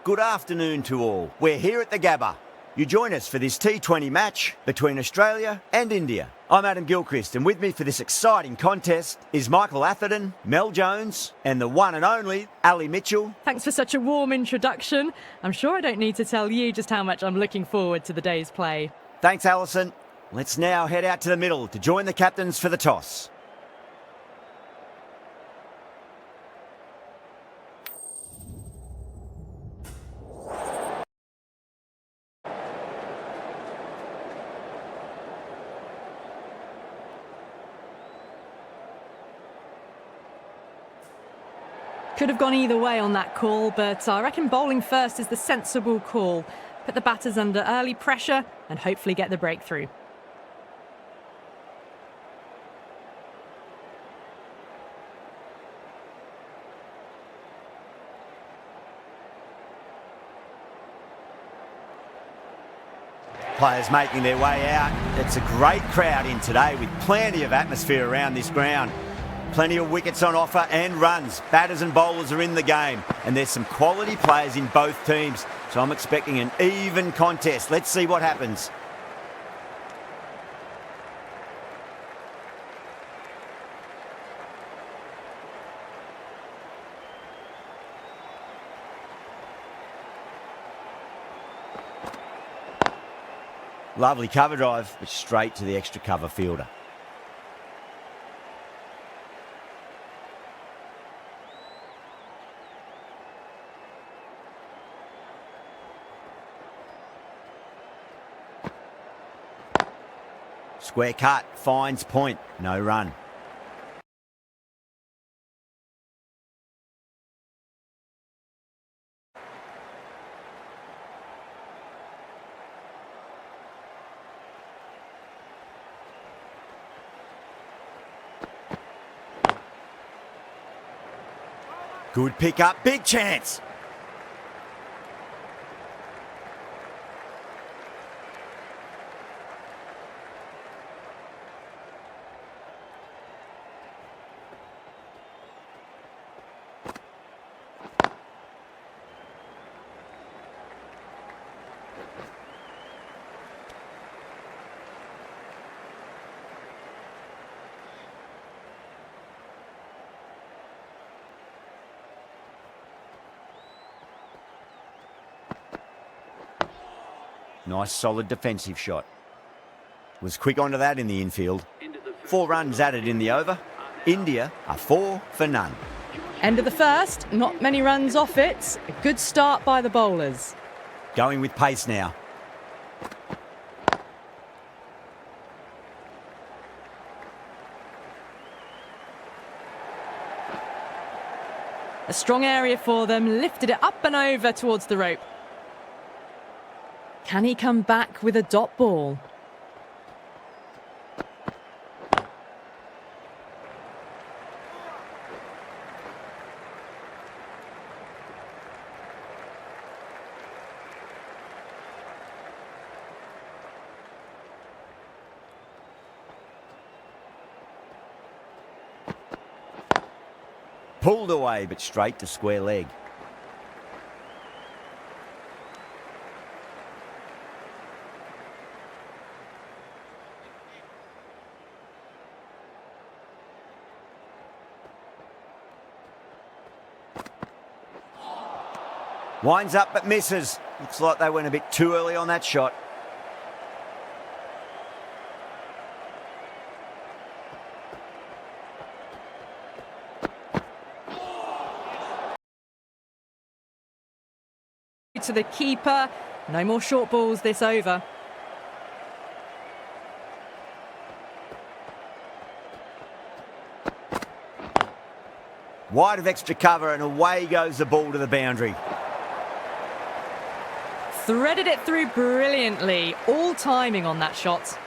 Good afternoon to all. We're here at the Gabba. You join us for this T20 match between Australia and India. I'm Adam Gilchrist, and with me for this exciting contest is Michael Atherton, Mel Jones, and the one and only Ali Mitchell. Thanks for such a warm introduction. I'm sure I don't need to tell you just how much I'm looking forward to the day's play. Thanks, Alison. Let's now head out to the middle to join the captains for the toss. Could have gone either way on that call, but I reckon bowling first is the sensible call. Put the batters under early pressure and hopefully get the breakthrough. Players making their way out. It's a great crowd in today with plenty of atmosphere around this ground. Plenty of wickets on offer and runs. Batters and bowlers are in the game, and there's some quality players in both teams. So I'm expecting an even contest. Let's see what happens. Lovely cover drive, but straight to the extra cover fielder. Square cut, finds point, no run. Good pick up, big chance. Nice solid defensive shot. Was quick onto that in the infield. 4 runs added in the over. India are 4 for none. End of the first, not many runs off it. A good start by the bowlers. Going with pace now. A strong area for them, lifted it up and over towards the rope. Can he come back with a dot ball? Pulled away, but straight to square leg. Winds up but misses. Looks like they went a bit too early on that shot. To the keeper. No more short balls this over. Wide of extra cover and away goes the ball to the boundary. Threaded it through brilliantly. All timing on that shot.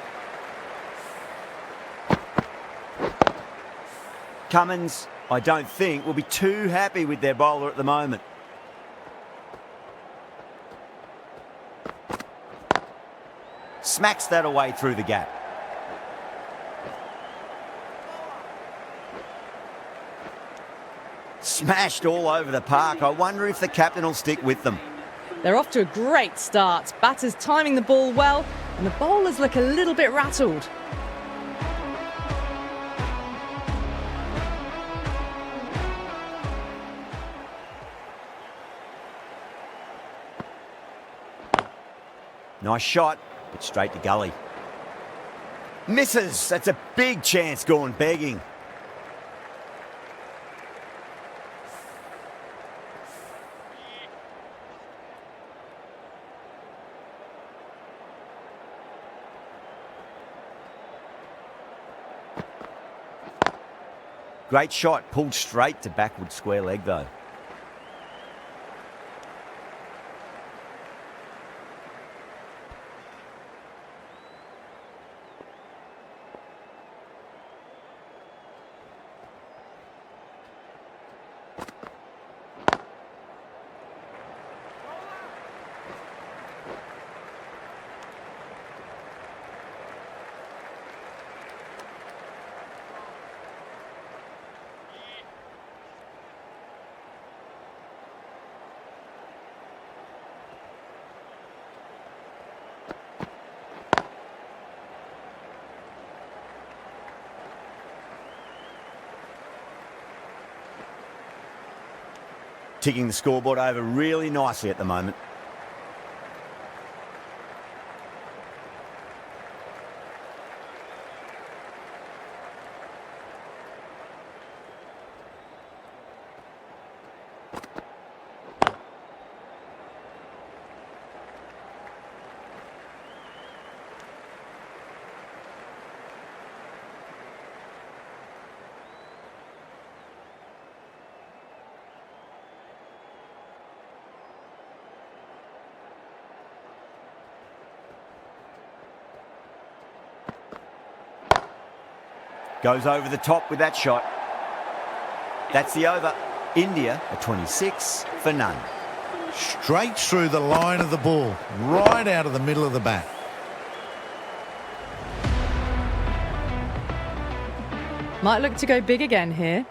Cummins, I don't think, will be too happy with their bowler at the moment. Smacks that away through the gap. Smashed all over the park. I wonder if the captain will stick with them. They're off to a great start. Batters timing the ball well, and the bowlers look a little bit rattled. Nice shot, but straight to gully. Misses. That's a big chance gone begging. Great shot, pulled straight to backward square leg though. Ticking the scoreboard over really nicely at the moment. Goes over the top with that shot. That's the over. India are 26 for none. Straight through the line of the ball, right out of the middle of the bat. Might look to go big again here.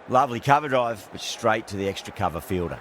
Lovely cover drive, but straight to the extra cover fielder.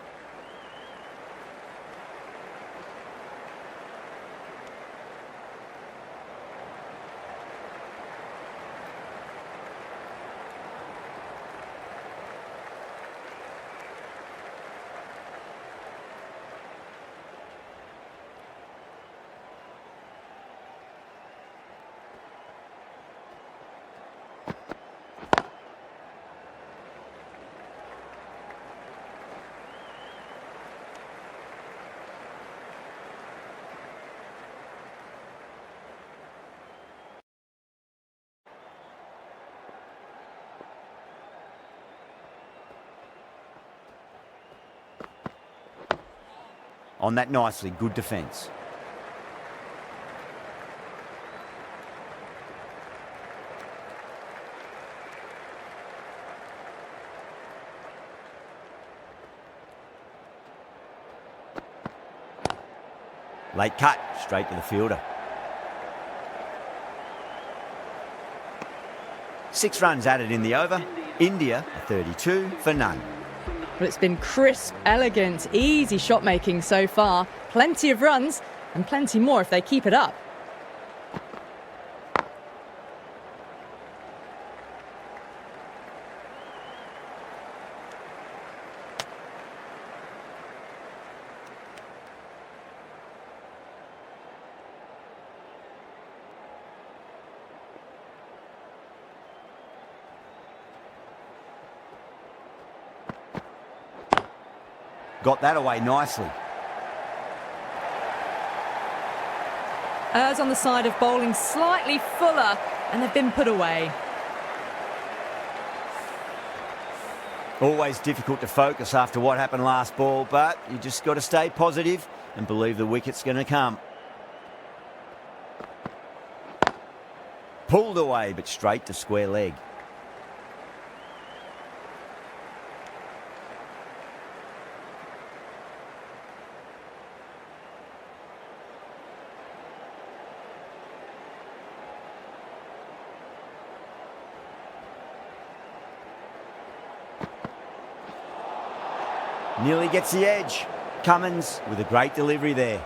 On that nicely, good defence. Late cut, straight to the fielder. 6 runs added in the over. India are 32 for none. But it's been crisp, elegant, easy shot making so far. Plenty of runs and plenty more if they keep it up. Got that away nicely. Errs on the side of bowling slightly fuller, and they've been put away. Always difficult to focus after what happened last ball, but you just got to stay positive and believe the wicket's going to come. Pulled away, but straight to square leg. Nearly gets the edge. Cummins with a great delivery there.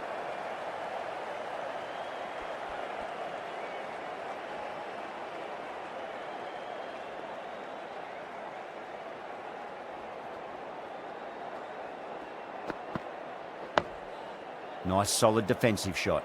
Nice solid defensive shot.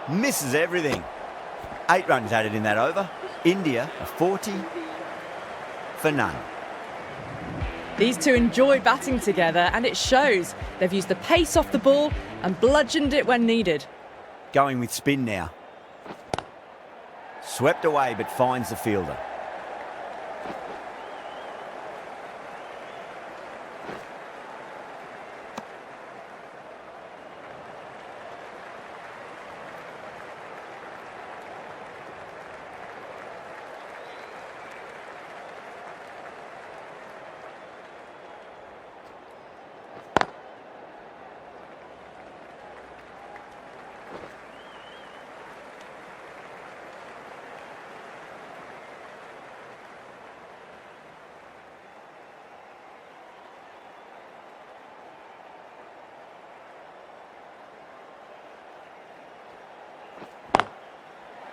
Misses everything. 8 runs added in that over. India a 40 for none. These two enjoy batting together, and it shows. They've used the pace off the ball and bludgeoned it when needed. Going with spin now. Swept away but finds the fielder.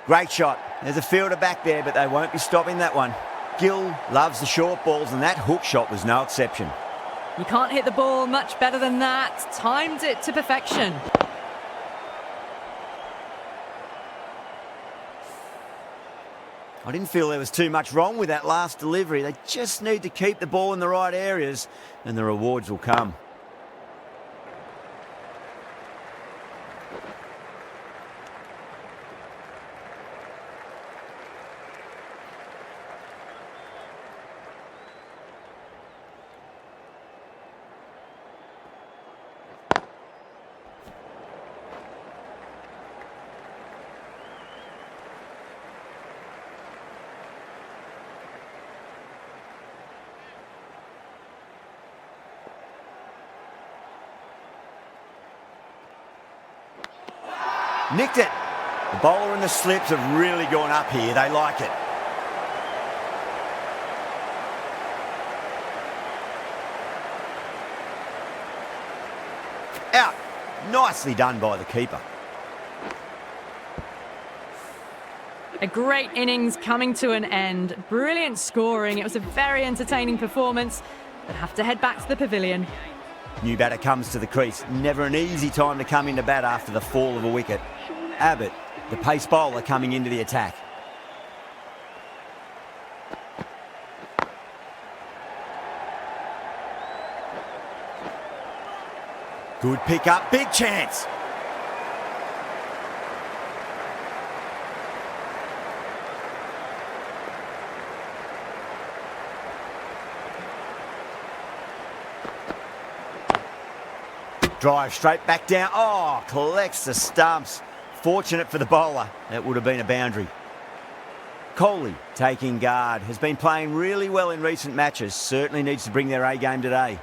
Great shot. There's a fielder back there, but they won't be stopping that one. Gill loves the short balls, and that hook shot was no exception. You can't hit the ball much better than that. Timed it to perfection. I didn't feel there was too much wrong with that last delivery. They just need to keep the ball in the right areas, and the rewards will come. Nicked it. The bowler and the slips have really gone up here. They like it. Out. Nicely done by the keeper. A great innings coming to an end. Brilliant scoring. It was a very entertaining performance. But have to head back to the pavilion. New batter comes to the crease. Never an easy time to come into bat after the fall of a wicket. Abbott, the pace bowler, coming into the attack. Good pick up, big chance. Drive straight back down. Oh, collects the stumps. Fortunate for the bowler. That would have been a boundary. Kohli taking guard. Has been playing really well in recent matches. Certainly needs to bring their A game today.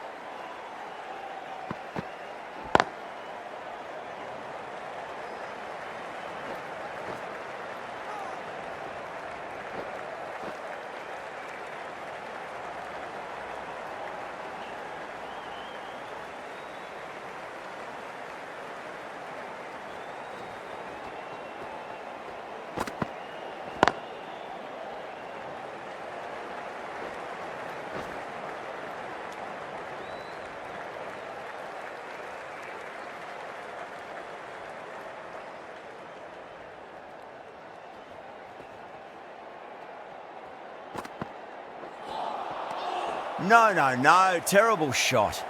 No, no, no. Terrible shot.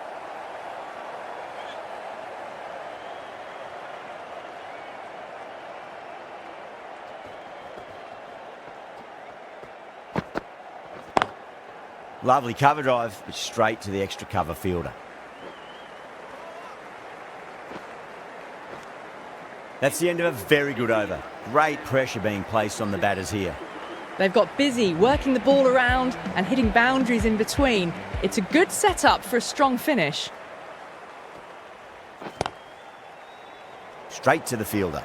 Lovely cover drive, but straight to the extra cover fielder. That's the end of a very good over. Great pressure being placed on the batters here. They've got busy working the ball around and hitting boundaries in between. It's a good setup for a strong finish. Straight to the fielder.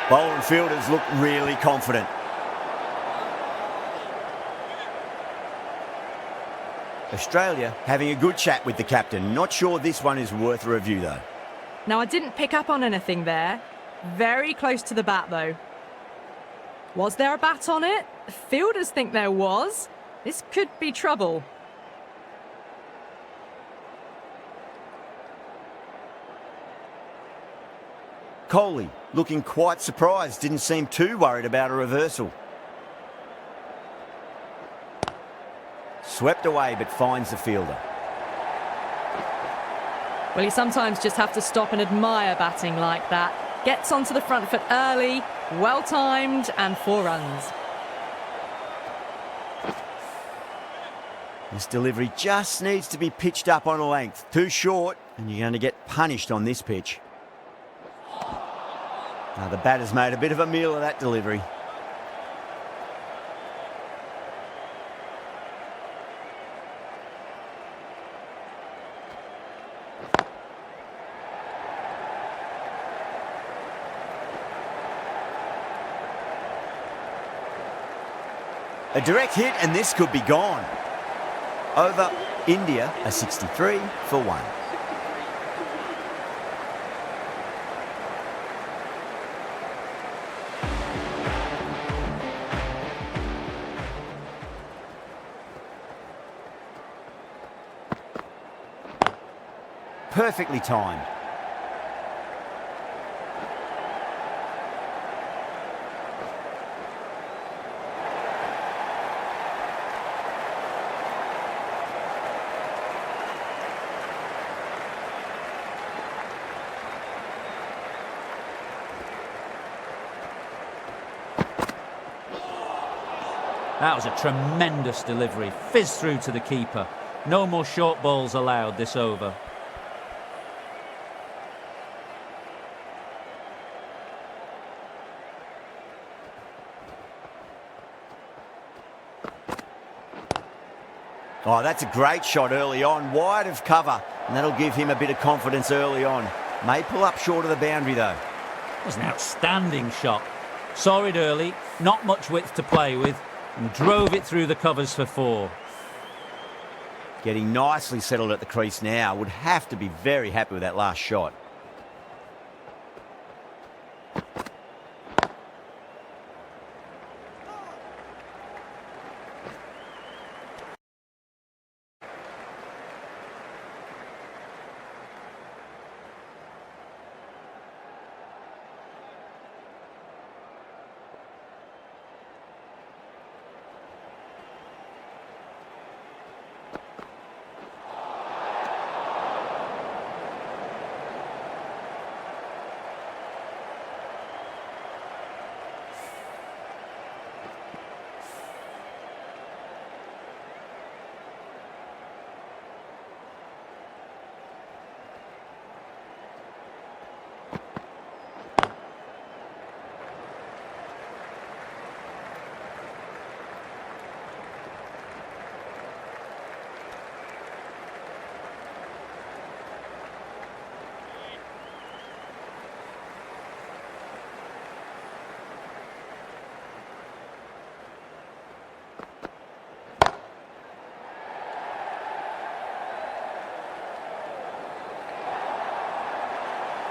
Bowler and fielders look really confident. Australia having a good chat with the captain. Not sure this one is worth a review though. Now, I didn't pick up on anything there. Very close to the bat though. Was there a bat on it? Fielders think there was. This could be trouble. Kohli looking quite surprised, didn't seem too worried about a reversal. Swept away but finds the fielder. Well, you sometimes just have to stop and admire batting like that. Gets onto the front foot early, well timed, and 4 runs. This delivery just needs to be pitched up on a length. Too short, and you're going to get punished on this pitch. Now the batter's made a bit of a meal of that delivery. A direct hit and this could be gone. Over India, a 63 for 1. Perfectly timed. That was a tremendous delivery. Fizzed through to the keeper. No more short balls allowed this over. Oh, that's a great shot early on, wide of cover, and that'll give him a bit of confidence early on. May pull up short of the boundary though. It was an outstanding shot. Saw it early, not much width to play with, and drove it through the covers for 4. Getting nicely settled at the crease now. Would have to be very happy with that last shot.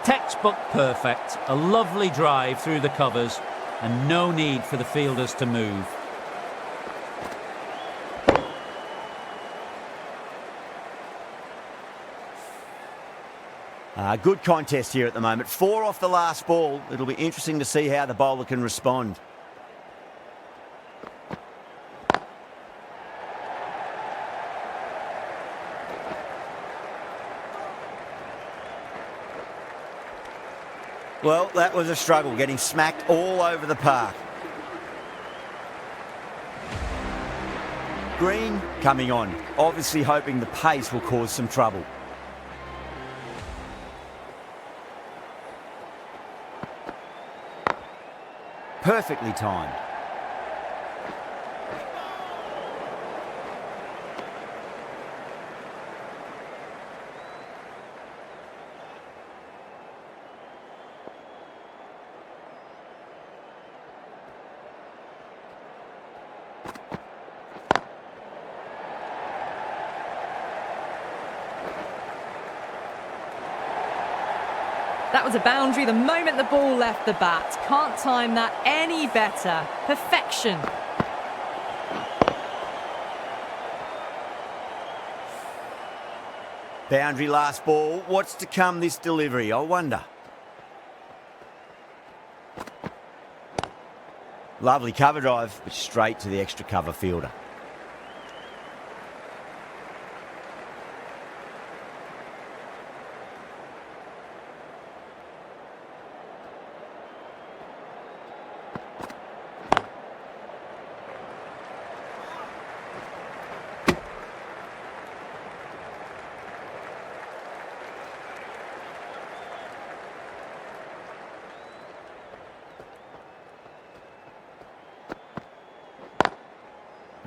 Textbook perfect, a lovely drive through the covers and no need for the fielders to move. Good contest here at the moment. 4 off the last ball. It'll be interesting to see how the bowler can respond. Well, that was a struggle, getting smacked all over the park. Green coming on, obviously hoping the pace will cause some trouble. Perfectly timed. That was a boundary the moment the ball left the bat. Can't time that any better. Perfection. Boundary last ball. What's to come this delivery, I wonder? Lovely cover drive, but straight to the extra cover fielder.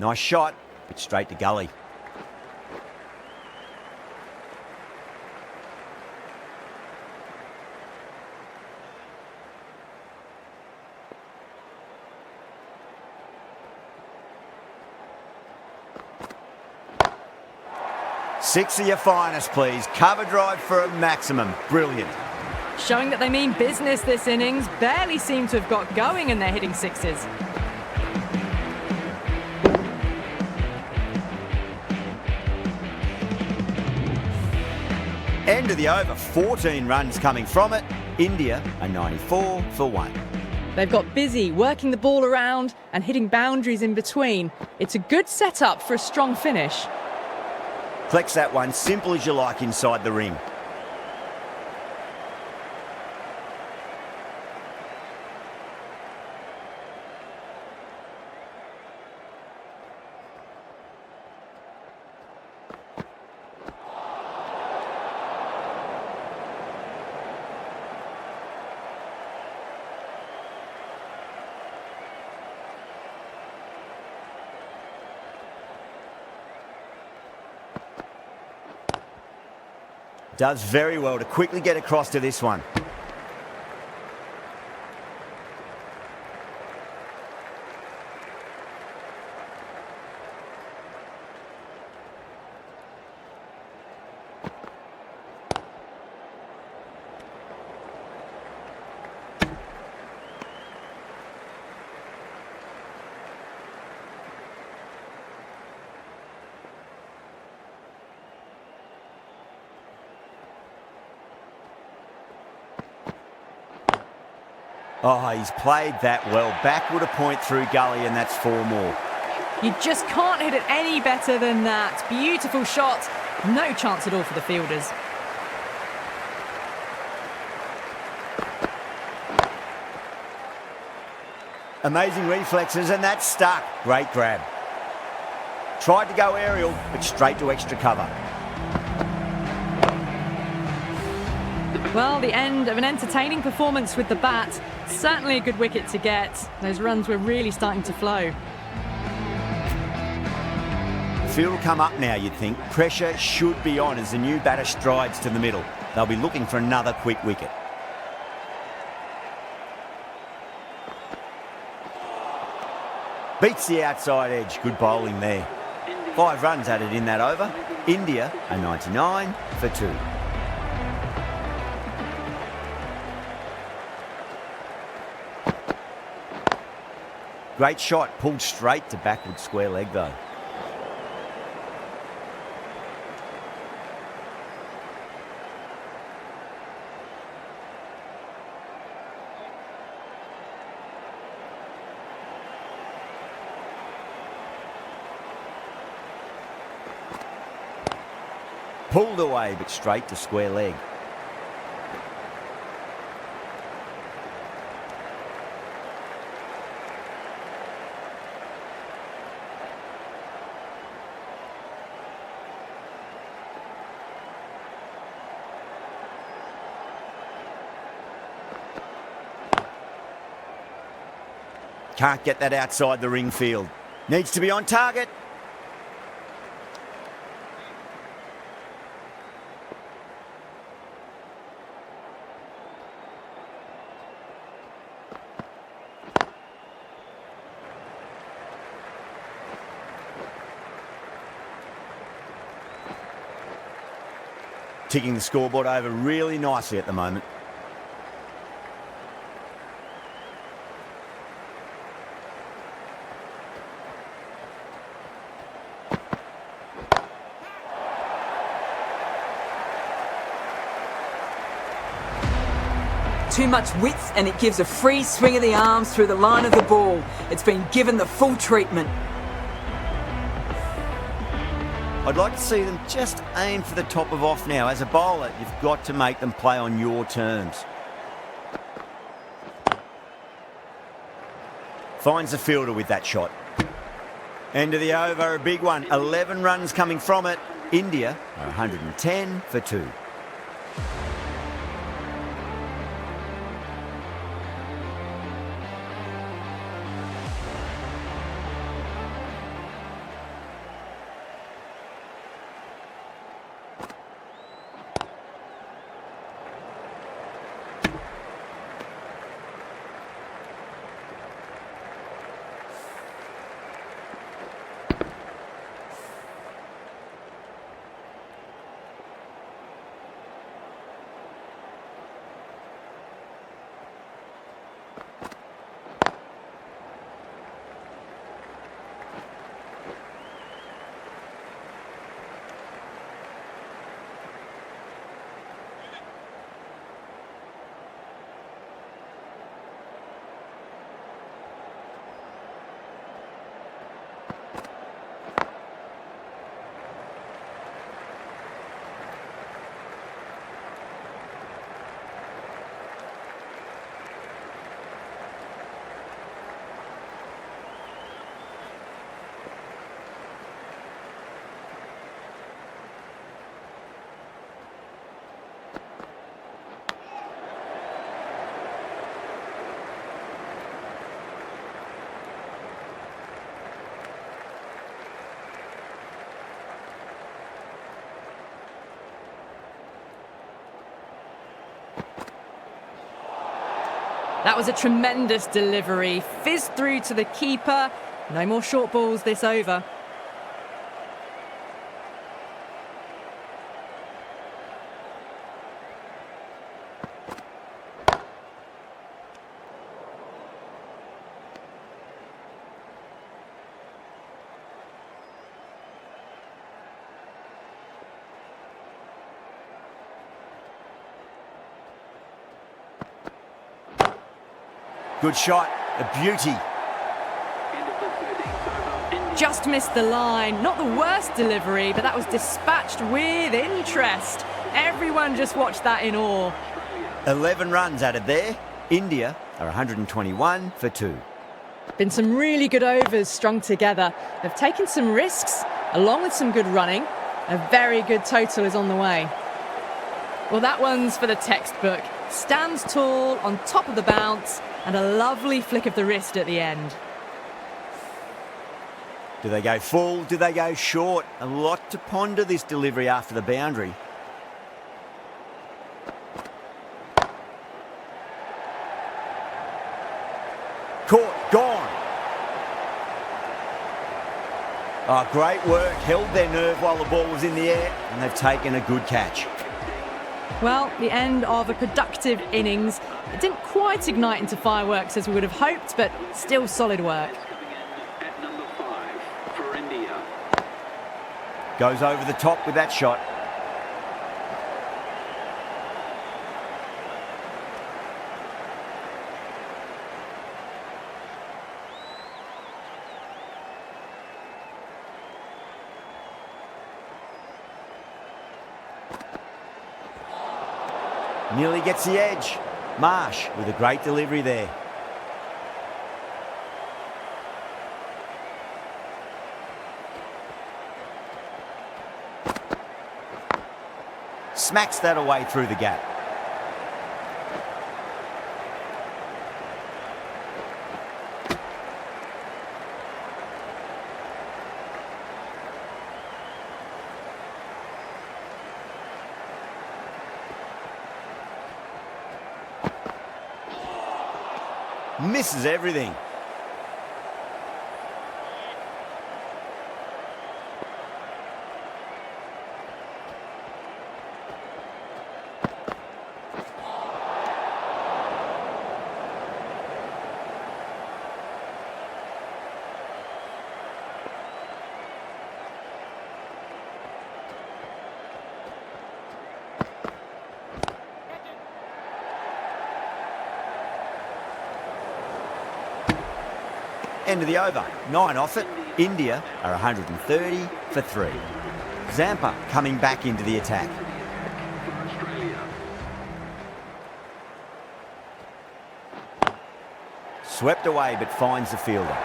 Nice shot, but straight to gully. Six of your finest, please. Cover drive for a maximum. Brilliant. Showing that they mean business this innings. Barely seem to have got going and they're hitting sixes. End of the over, 14 runs coming from it. India are 94 for 1. They've got busy working the ball around and hitting boundaries in between. It's a good setup for a strong finish. Flex that one, simple as you like inside the ring. Does very well to quickly get across to this one. Oh, he's played that well. Backward a point through gully, and that's 4 more. You just can't hit it any better than that. Beautiful shot. No chance at all for the fielders. Amazing reflexes, and that's stuck. Great grab. Tried to go aerial, but straight to extra cover. Well, the end of an entertaining performance with the bat. Certainly a good wicket to get. Those runs were really starting to flow. Field will come up now, you'd think. Pressure should be on as the new batter strides to the middle. They'll be looking for another quick wicket. Beats the outside edge. Good bowling there. 5 runs added in that over. India are 99 for 2. Great shot, pulled straight to backward square leg though. Pulled away, but straight to square leg. Can't get that outside the ring field. Needs to be on target. Ticking the scoreboard over really nicely at the moment. Too much width and it gives a free swing of the arms through the line of the ball. It's been given the full treatment. I'd like to see them just aim for the top of off now. As a bowler, you've got to make them play on your terms. Finds the fielder with that shot. End of the over, a big one. 11 runs coming from it. India are 110 for 2. That was a tremendous delivery. Fizzed through to the keeper. No more short balls this over. Good shot, a beauty. Just missed the line. Not the worst delivery, but that was dispatched with interest. Everyone just watched that in awe. 11 runs added there. India are 121 for 2. Been some really good overs strung together. They've taken some risks, along with some good running. A very good total is on the way. Well, that one's for the textbook. Stands tall, on top of the bounce, and a lovely flick of the wrist at the end. Do they go full? Do they go short? A lot to ponder this delivery after the boundary. Caught, gone. Oh, great work. Held their nerve while the ball was in the air, and they've taken a good catch. Well, the end of a productive innings. It didn't quite ignite into fireworks as we would have hoped, but still solid work. Goes over the top with that shot. Nearly gets the edge. Marsh with a great delivery there. Smacks that away through the gap. Misses everything. End of the over. 9 off it. India are 130 for 3. Zampa coming back into the attack. Swept away but finds the fielder.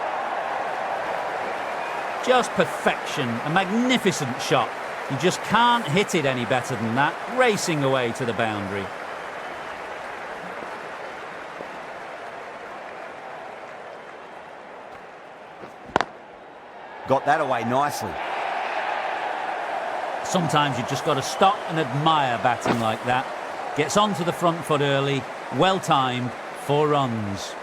Just perfection. A magnificent shot. You just can't hit it any better than that. Racing away to the boundary. Got that away nicely. Sometimes you've just got to stop and admire batting like that. Gets onto the front foot early. Well timed. 4 runs.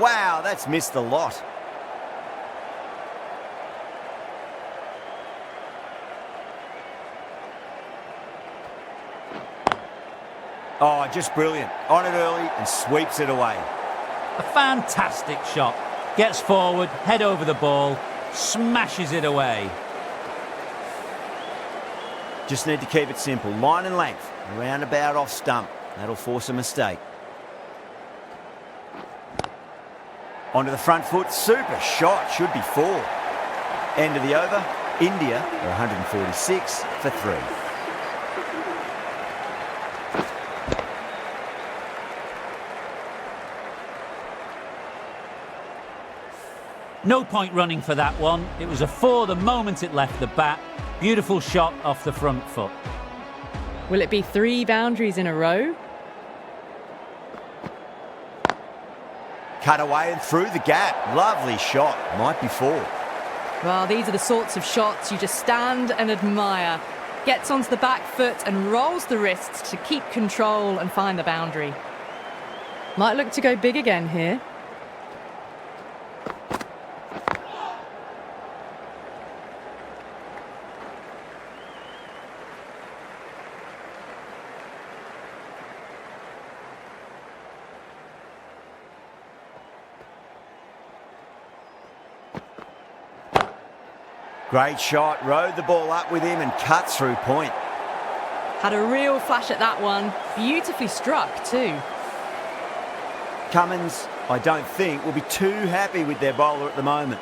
Wow, that's missed a lot. Oh, just brilliant. On it early and sweeps it away. A fantastic shot. Gets forward, head over the ball, smashes it away. Just need to keep it simple. Line and length. Roundabout off stump. That'll force a mistake. Onto the front foot. Super shot. Should be 4. End of the over. India are 146 for 3. No point running for that one. It was a 4 the moment it left the bat. Beautiful shot off the front foot. Will it be 3 boundaries in a row? Cut away and through the gap. Lovely shot. Might be 4. Well, these are the sorts of shots you just stand and admire. Gets onto the back foot and rolls the wrists to keep control and find the boundary. Might look to go big again here. Great shot. Rode the ball up with him and cuts through point. Had a real flash at that one. Beautifully struck too. Cummins, I don't think, will be too happy with their bowler at the moment.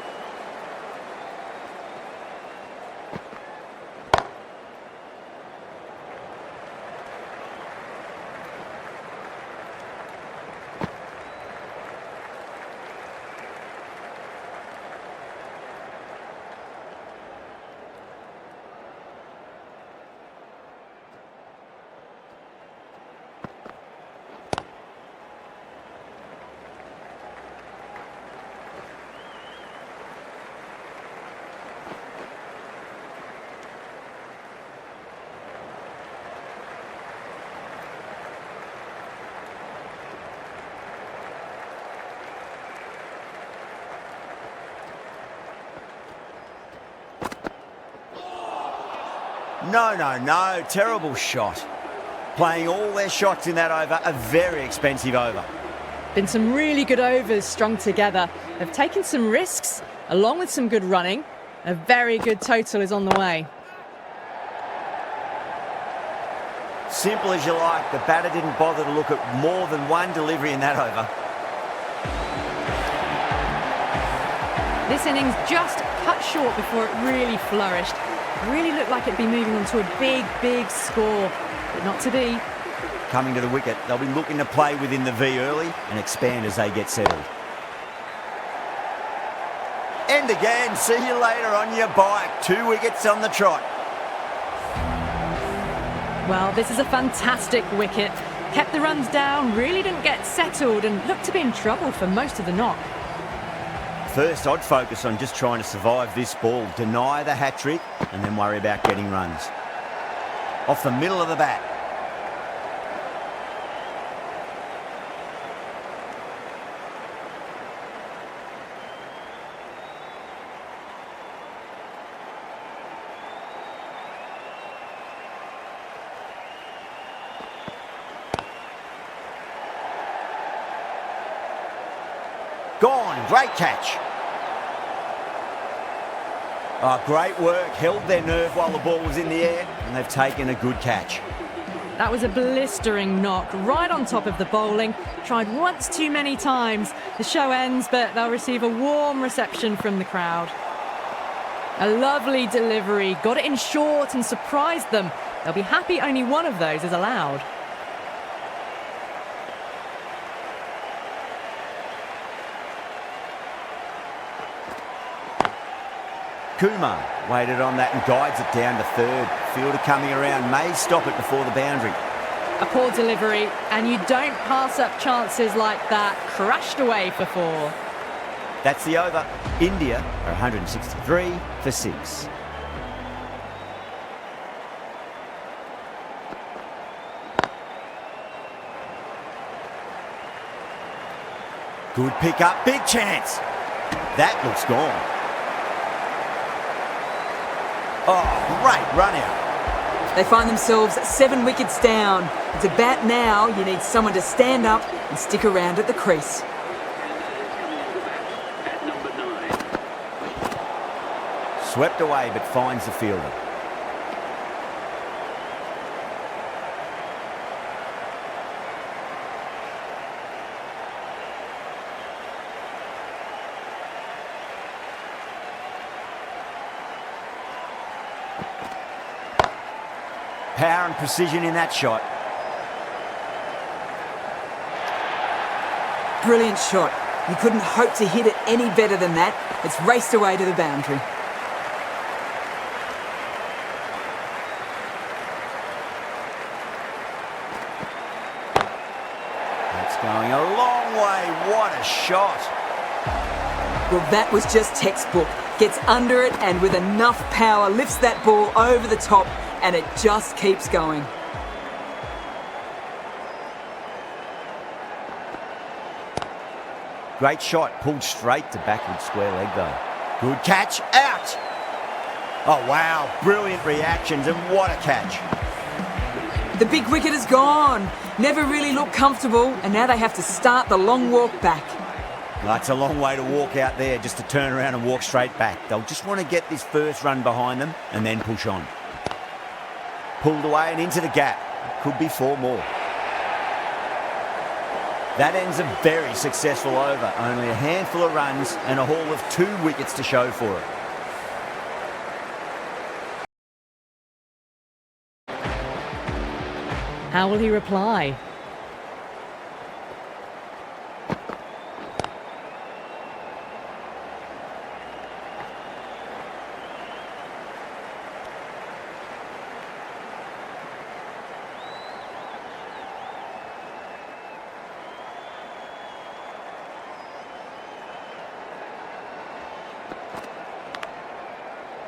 No. Terrible shot. Playing all their shots in that over, a very expensive over. Been some really good overs strung together. They've taken some risks, along with some good running. A very good total is on the way. Simple as you like, the batter didn't bother to look at more than one delivery in that over. This innings just cut short before it really flourished. It really looked like it'd be moving on to a big score, but not to be. Coming to the wicket, they'll be looking to play within the V early and expand as they get settled. And again, see you later on your bike. 2 wickets on the trot. Well, this is a fantastic wicket. Kept the runs down, really didn't get settled and looked to be in trouble for most of the knock. First, I'd focus on just trying to survive this ball, deny the hat-trick, and then worry about getting runs. Off the middle of the bat. Gone, great catch. Oh, great work, held their nerve while the ball was in the air, and they've taken a good catch. That was a blistering knock, right on top of the bowling. Tried once too many times. The show ends, but they'll receive a warm reception from the crowd. A lovely delivery, got it in short and surprised them. They'll be happy only one of those is allowed. Kumar waited on that and guides it down to third. Fielder coming around may stop it before the boundary. A poor delivery, and you don't pass up chances like that. Crashed away for 4. That's the over. India are 163 for 6. Good pick up, big chance. That looks gone. Oh, great run out. They find themselves 7 wickets down. To bat now, you need someone to stand up and stick around at the crease. Swept away but finds the fielder. Power and precision in that shot. Brilliant shot. You couldn't hope to hit it any better than that. It's raced away to the boundary. That's going a long way. What a shot. Well, that was just textbook. Gets under it and with enough power lifts that ball over the top, and it just keeps going. Great shot, pulled straight to backward square leg though. Good catch, out! Oh wow, brilliant reactions and what a catch. The big wicket is gone. Never really looked comfortable, and now they have to start the long walk back. That's a long way to walk out there just to turn around and walk straight back. They'll just want to get this first run behind them and then push on. Pulled away and into the gap. Could be 4 more. That ends a very successful over. Only a handful of runs and a haul of 2 wickets to show for it. How will he reply?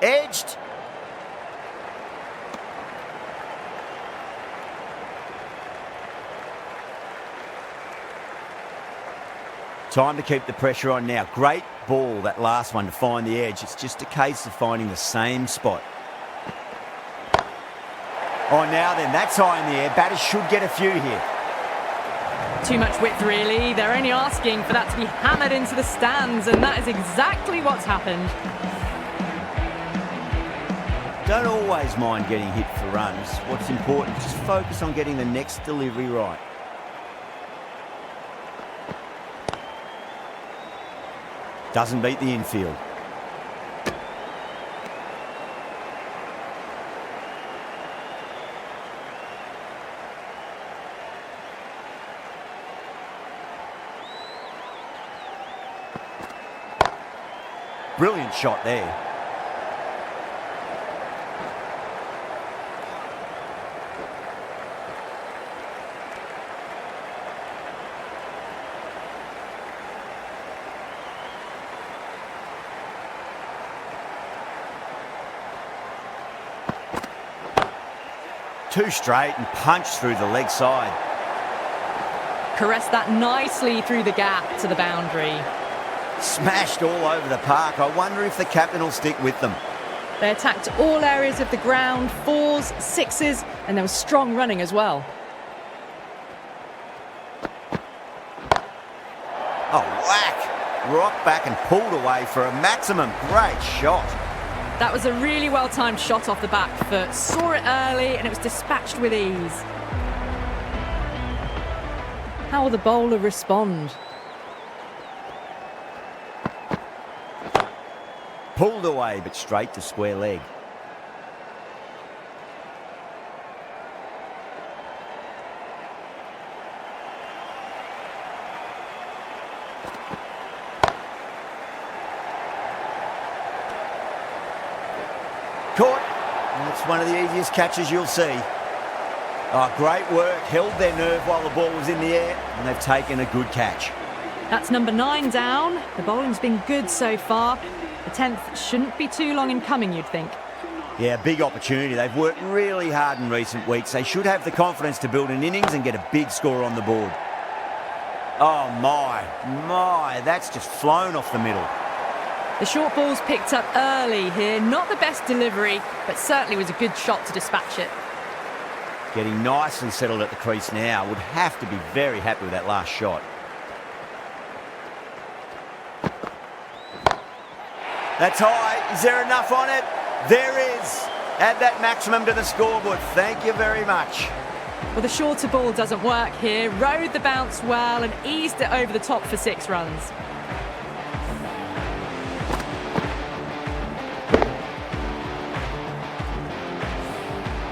Edged. Time to keep the pressure on now. Great ball, that last one, to find the edge. It's just a case of finding the same spot. Oh, now then, that's high in the air. Batters should get a few here. Too much width, really. They're only asking for that to be hammered into the stands, and that is exactly what's happened. Don't always mind getting hit for runs. What's important is just focus on getting the next delivery right. Doesn't beat the infield. Brilliant shot there. Two straight and punched through the leg side. Caressed that nicely through the gap to the boundary. Smashed all over the park. I wonder if the captain will stick with them. They attacked all areas of the ground, 4s, 6s, and there was strong running as well. Oh, whack! Rocked back and pulled away for a maximum. Great shot. That was a really well-timed shot off the back foot. Saw it early and it was dispatched with ease. How will the bowler respond? Pulled away, but straight to square leg. Caught. That's one of the easiest catches you'll see. Oh, great work. Held their nerve while the ball was in the air, and they've taken a good catch. That's number 9 down. The bowling's been good so far. The 10th shouldn't be too long in coming, you'd think. Yeah, big opportunity. They've worked really hard in recent weeks. They should have the confidence to build an innings and get a big score on the board. Oh, my, that's just flown off the middle. The short ball's picked up early here. Not the best delivery, but certainly was a good shot to dispatch it. Getting nicely settled at the crease now. Would have to be very happy with that last shot. That's high. Is there enough on it? There is. Add that maximum to the scoreboard. Thank you very much. Well, the shorter ball doesn't work here. Rode the bounce well and eased it over the top for 6 runs.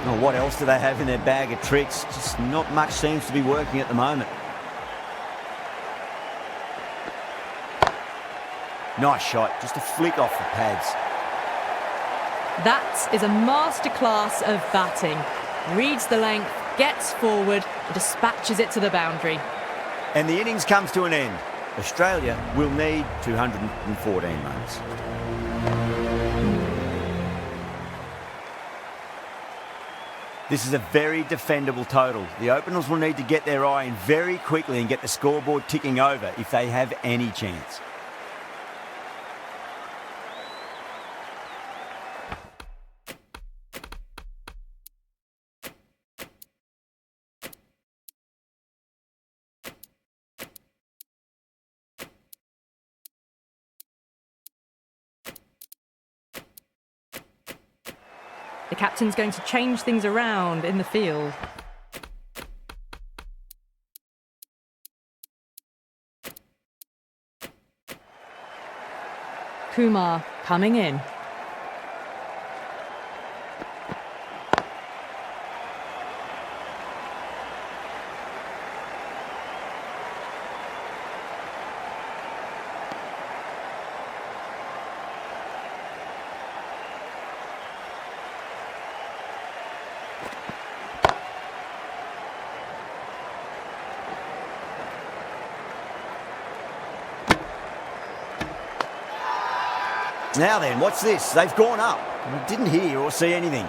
Oh, what else do they have in their bag of tricks? Just not much seems to be working at the moment. Nice shot, just a flick off the pads. That is a masterclass of batting. Reads the length, gets forward, and dispatches it to the boundary. And the innings comes to an end. Australia will need 214 runs. This is a very defendable total. The openers will need to get their eye in very quickly and get the scoreboard ticking over if they have any chance. The captain's going to change things around in the field. Kumar coming in. Now then, what's this? They've gone up. I didn't hear or see anything.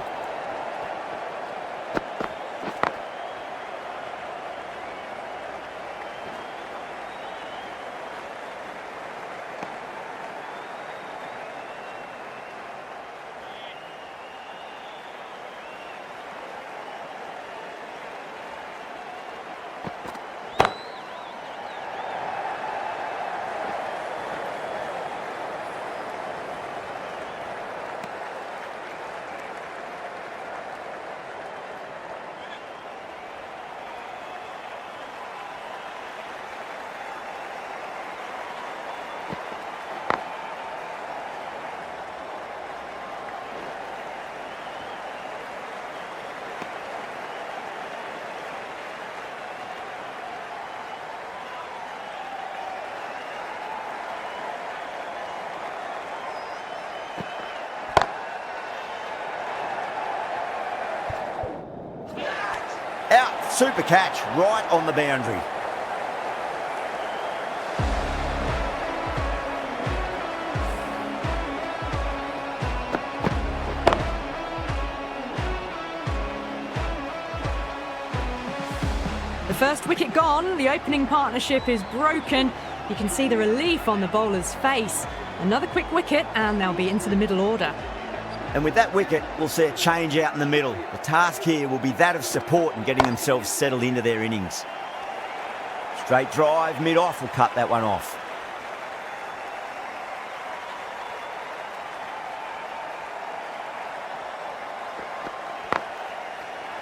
Super catch right on the boundary. The first wicket gone, the opening partnership is broken. You can see the relief on the bowler's face. Another quick wicket and they'll be into the middle order. And with that wicket, we'll see a change out in the middle. The task here will be that of support and getting themselves settled into their innings. Straight drive, mid-off will cut that one off.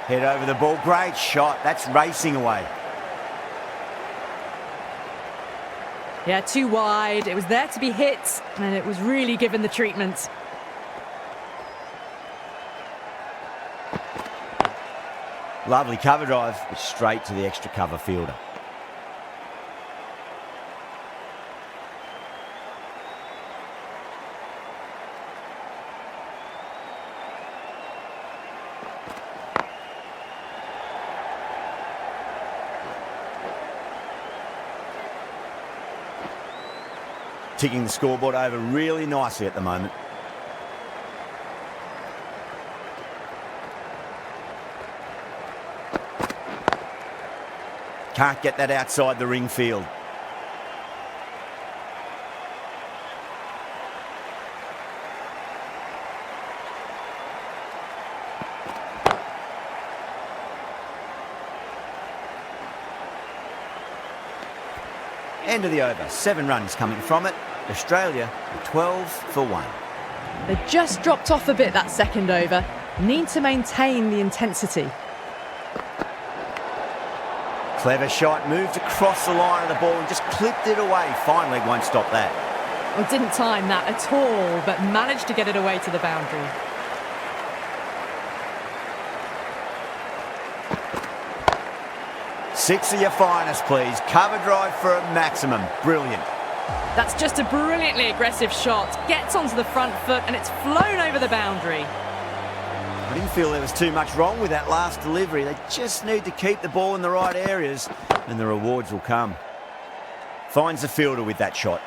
Head over the ball, great shot, that's racing away. Yeah, too wide, it was there to be hit and it was really given the treatment. Lovely cover drive, but straight to the extra cover fielder. Ticking the scoreboard over really nicely at the moment. Can't get that outside the ring field. End of the over. 7 runs coming from it. Australia 12 for 1. They just dropped off a bit that second over. Need to maintain the intensity. Clever shot, moved across the line of the ball and just clipped it away. Fine leg won't stop that. Well, didn't time that at all, but managed to get it away to the boundary. Six of your finest, please. Cover drive for a maximum. Brilliant. That's just a brilliantly aggressive shot. Gets onto the front foot and it's flown over the boundary. I didn't feel there was too much wrong with that last delivery. They just need to keep the ball in the right areas and the rewards will come. Finds the fielder with that shot.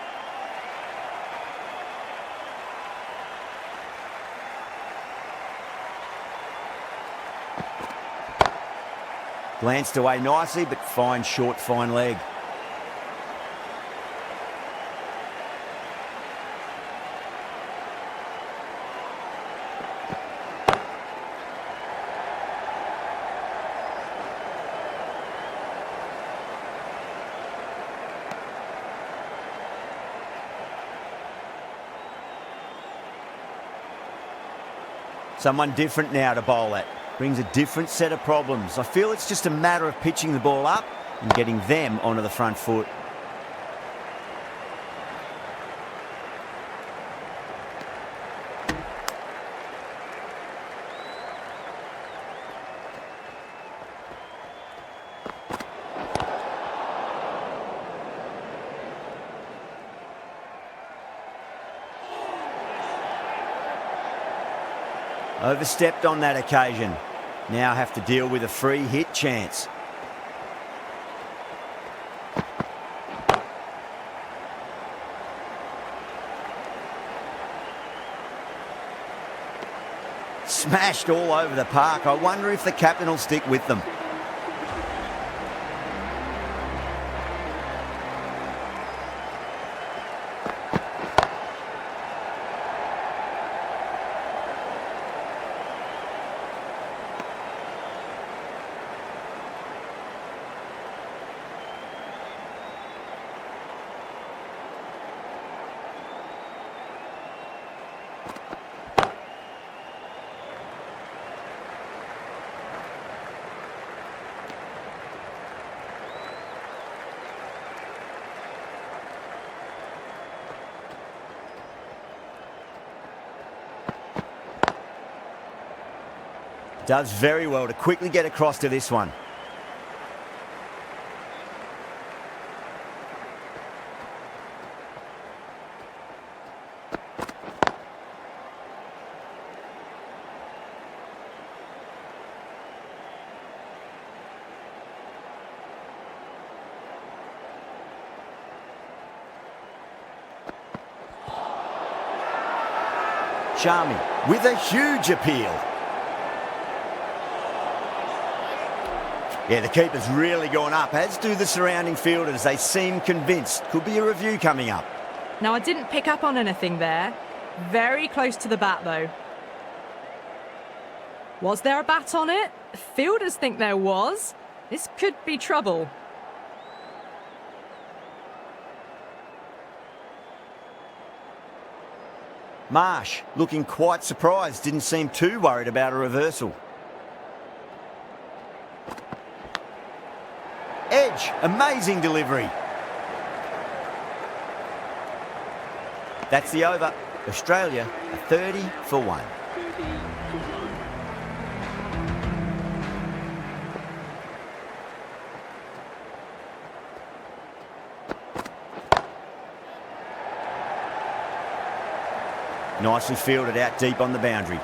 Glanced away nicely, but fine short, fine leg. Someone different now to bowl at. Brings a different set of problems. I feel it's just a matter of pitching the ball up and getting them onto the front foot. Overstepped on that occasion. Now have to deal with a free hit chance. Smashed all over the park. I wonder if the captain will stick with them. Does very well to quickly get across to this one. Charming with a huge appeal. Yeah, the keeper's really gone up, as do the surrounding fielders. They seem convinced. Could be a review coming up. Now, I didn't pick up on anything there. Very close to the bat, though. Was there a bat on it? Fielders think there was. This could be trouble. Marsh looking quite surprised. Didn't seem too worried about a reversal. Edge, amazing delivery. That's the over. Australia, a 30 for 1. Nicely fielded out deep on the boundary.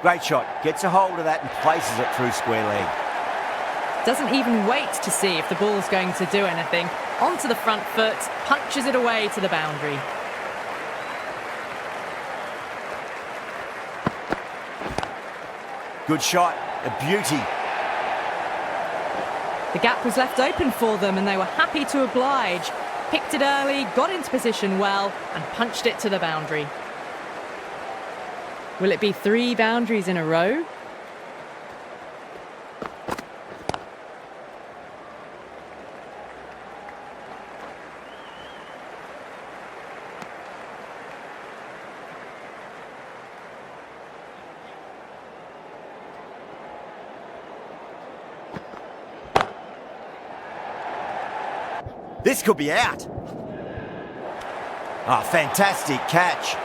Great shot. Gets a hold of that and places it through square leg. Doesn't even wait to see if the ball's going to do anything. Onto the front foot, punches it away to the boundary. Good shot. A beauty. The gap was left open for them and they were happy to oblige. Picked it early, got into position well and punched it to the boundary. Will it be 3 boundaries in a row? This could be out. Oh, fantastic catch.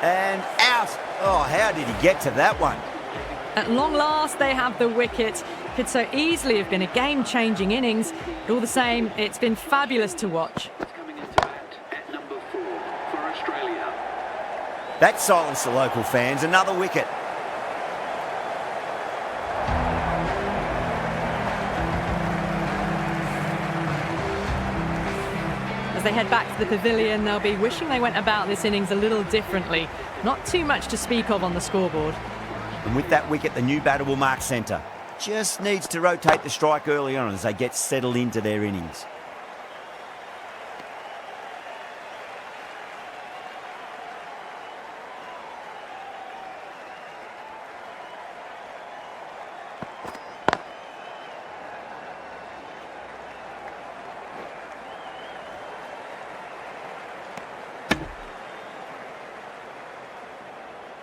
And out. Oh, how did he get to that one? At long last, they have the wicket. Could so easily have been a game-changing innings. But all the same, it's been fabulous to watch. Coming into bat at number 4 for Australia. That silenced the local fans. Another wicket. As they head back to the pavilion, they'll be wishing they went about this innings a little differently. Not too much to speak of on the scoreboard. And with that wicket, the new batter will mark centre. Just needs to rotate the strike early on as they get settled into their innings.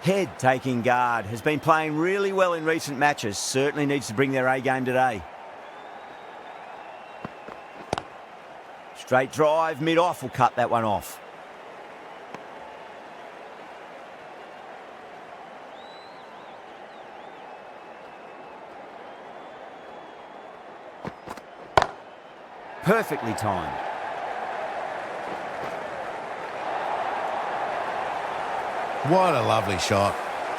Head taking guard. Has been playing really well in recent matches. Certainly needs to bring their A game today. Straight drive, mid-off will cut that one off. Perfectly timed. What a lovely shot.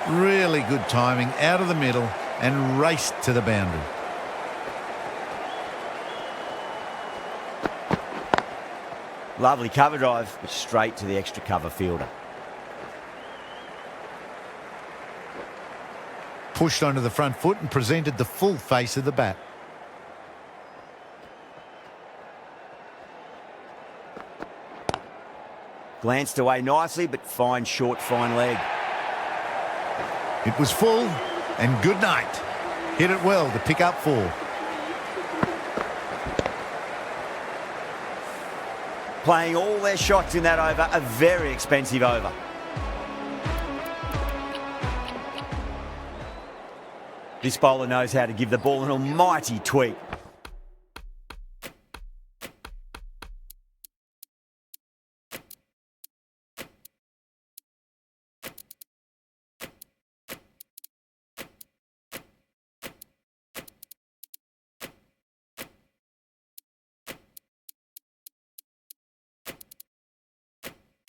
Really good timing, out of the middle and raced to the boundary. Lovely cover drive, but straight to the extra cover fielder. Pushed onto the front foot and presented the full face of the bat. Glanced away nicely, but fine short, fine leg. It was full and good night. Hit it well to pick up 4. Playing all their shots in that over, a very expensive over. This bowler knows how to give the ball an almighty tweak.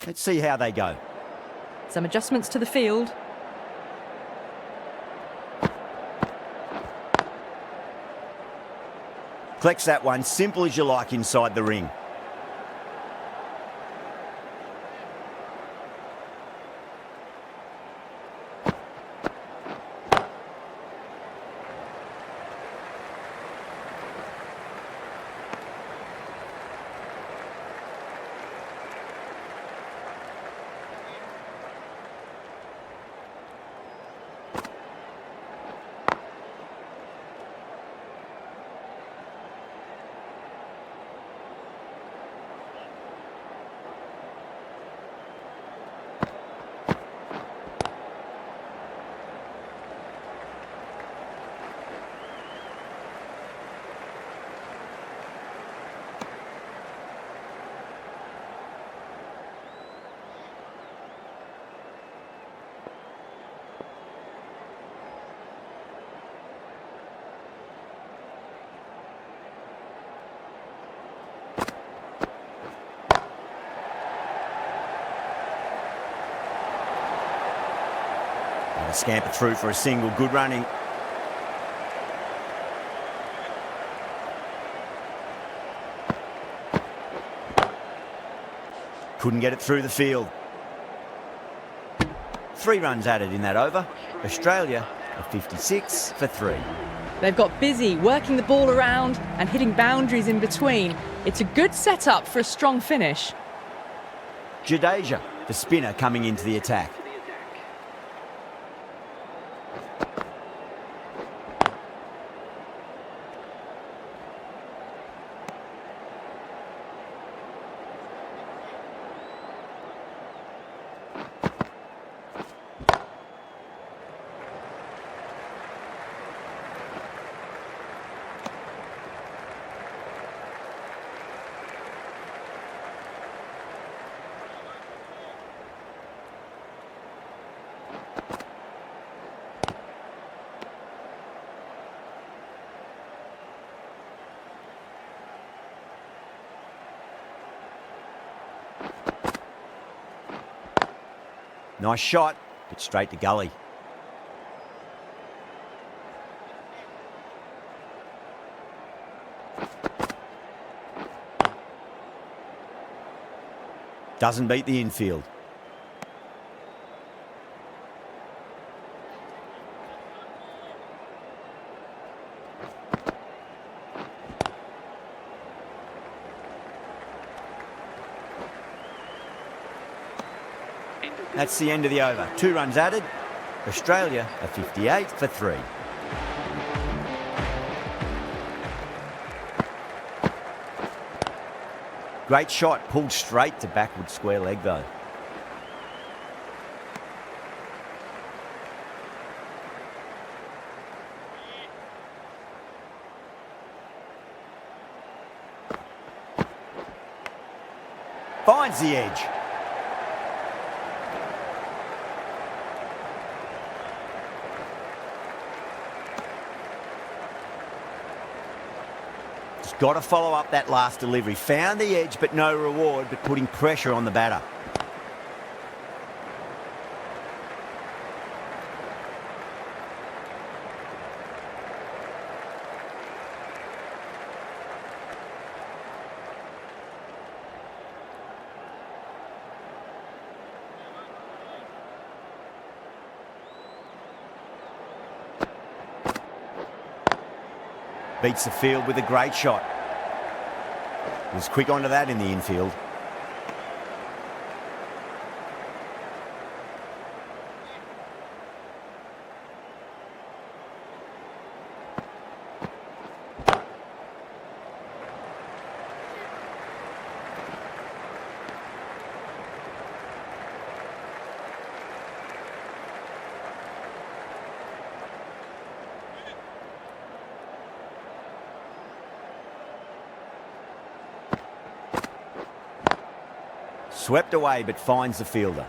Let's see how they go. Some adjustments to the field. Collects that one, simple as you like inside the ring. Scamper through for a single, good running. Couldn't get it through the field. 3 runs added in that over. Australia are 56 for 3. They've got busy working the ball around and hitting boundaries in between. It's a good setup for a strong finish. Jadeja, the spinner, coming into the attack. Nice shot, but straight to gully. Doesn't beat the infield. That's the end of the over. 2 runs added. Australia are 58 for 3. Great shot, pulled straight to backward square leg though. Finds the edge. Got to follow up that last delivery. Found the edge, but no reward, but putting pressure on the batter. Beats the field with a great shot. Was quick onto that in the infield. Swept away, but finds the fielder.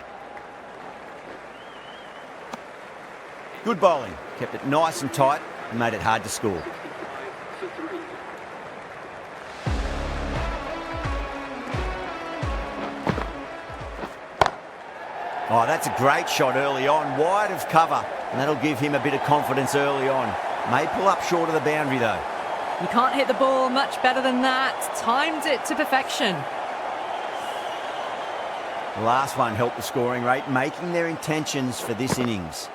Good bowling. Kept it nice and tight and made it hard to score. Oh, that's a great shot early on, wide of cover, and that'll give him a bit of confidence early on. May pull up short of the boundary though. You can't hit the ball much better than that. Timed it to perfection. The last one helped the scoring rate, making their intentions for this innings.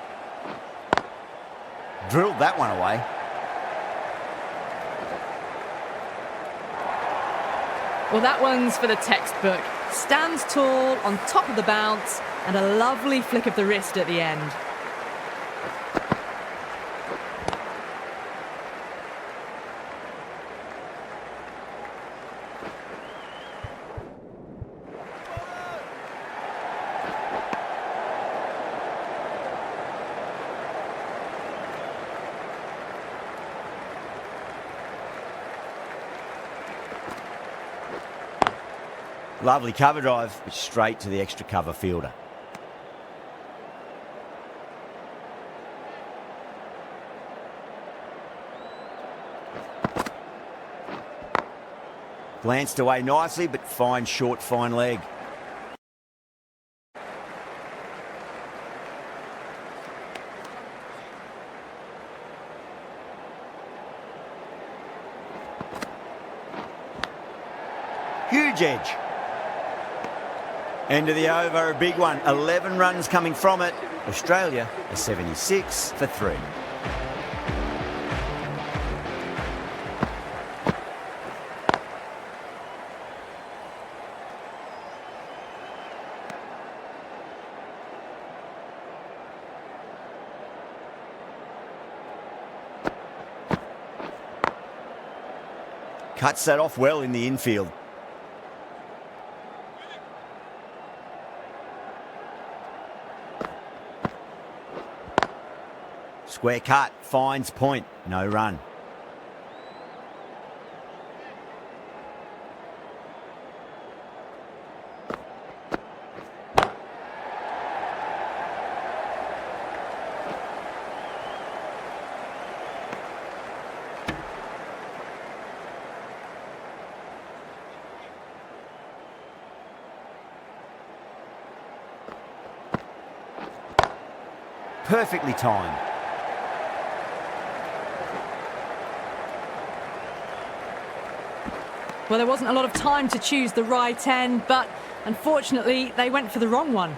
Drilled that one away. Well, that one's for the textbook. Stands tall on top of the bounce and a lovely flick of the wrist at the end. Lovely cover drive, but straight to the extra cover fielder. Glanced away nicely, but fine short, fine leg. Huge edge. End of the over, a big one. 11 runs coming from it. Australia are 76 for 3. Cuts that off well in the infield. Square cut, finds point, no run. Perfectly timed. Well, there wasn't a lot of time to choose the right end, but unfortunately, they went for the wrong one.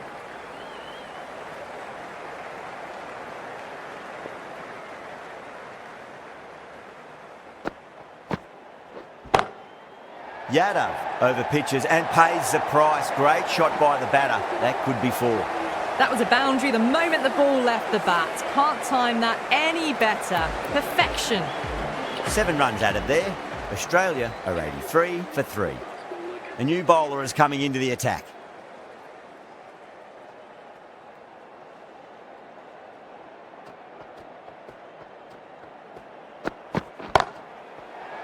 Yadav over pitches and pays the price. Great shot by the batter. That could be 4. That was a boundary the moment the ball left the bat. Can't time that any better. Perfection. 7 runs added there. Australia are 83 for 3. A new bowler is coming into the attack.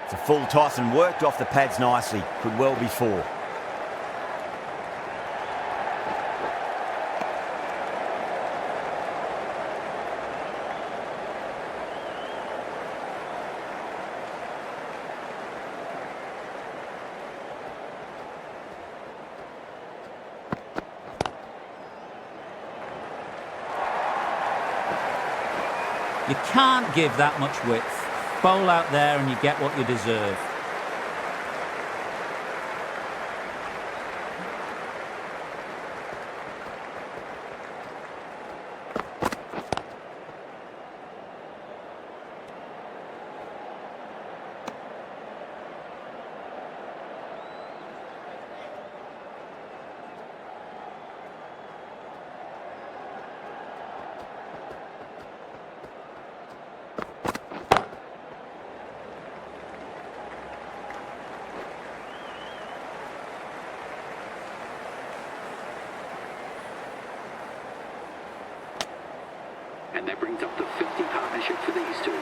It's a full toss and worked off the pads nicely. Could well be 4. You can't give that much width. Bowl out there and you get what you deserve. And that brings up the 50 partnership for these two.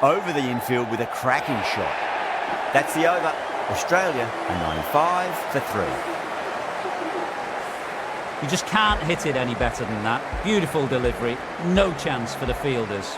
over the infield with a cracking shot. That's the over. Australia are 95 for 3. You just can't hit it any better than that. Beautiful delivery. No chance for the fielders.